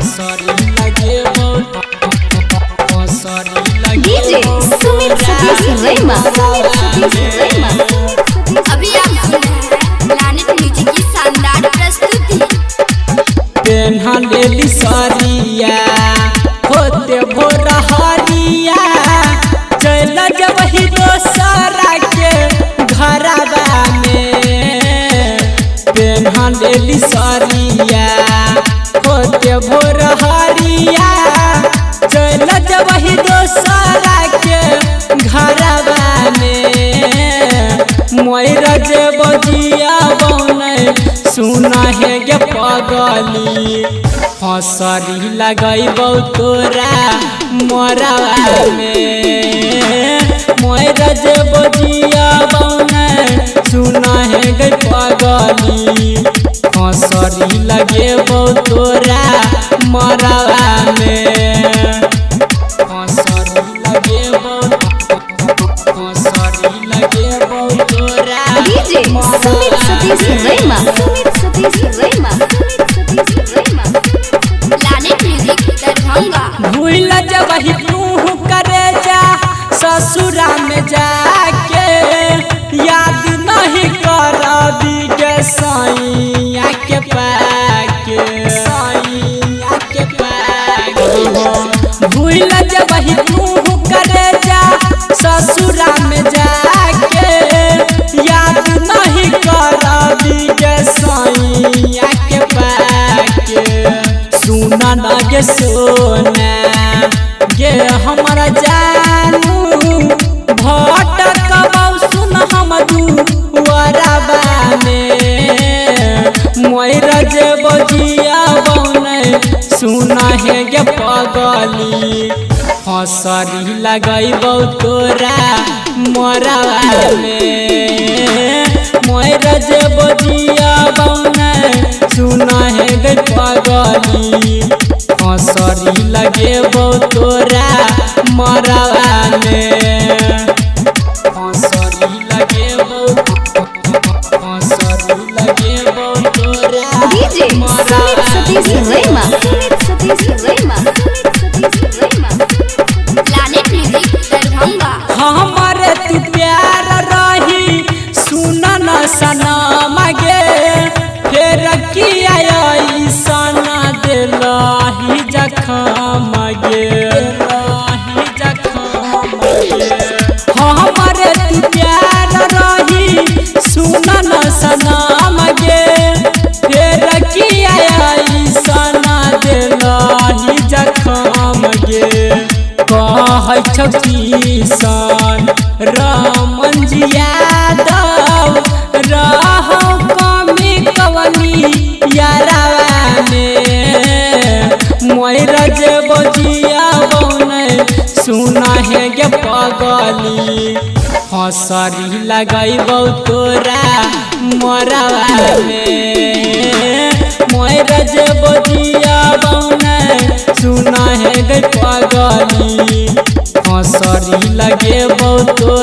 हंसरी लगे डीजे सुमित सतीश रैमा अभी आप सुन रहे हैं प्लैनेट म्यूजिक की शानदार प्रस्तुति। पेन्हा लेली सरिया होते भोर हरिया चल जबही दोसरा के घरवा में। पेन्हा लेली सरिया होते भोर हरिया चल जबही दोसरा के घरवा में। मोरा जे बजिया बने सुना है गे पगली हंसरी लगैबौ तोरा मोरवा में। मोरा जे बजिया बने सुना है गे पगली हंसरी लगैबौ तोरा मोरवा में। हंसरी लगैबौ तोरा DJ Sumit Satish रैमा planet music Darbhanga. भूल जबही तू करे जा ससुरा में जाके याद नहीं करबी गे सैया के पाके सैया के पाके। भूल जबही तू करे जा ससुरा में जाके याद नहीं करबी गे सैया के पाके। सुना ना गे सोना गे हमारा जानू भटकबौ सुन हम दुआरबा में। मोरा जे बजिया बने सुना है गे पगली हंसरी लगैबौ तोरा मोरवा में। मोरा जे बजिया बने सुना है गे पगली हंसरी लगैबौ तोरा मोरवा में। हंसरी लगैबौ तोरा DJ Sumit Satish रैमा planet music Darbhanga. हमारे तू प्यार रही सुन न सनम गे फेर किया सना दिलही जखम गे हमारे तू प्यार रही सुन न सनम गे फेर किया सना दिलही जखम गे। कहै छौ किसान रामन जी यादव रहौ कमी कवनी यारवा में। मोरा जे बजिया बने सुना है गे पगली हंसरी लगैबौ तोरा मोरवा में। मोरा जे बजिया बने सुना है गे पगली हंसरी लगैबौ तोरा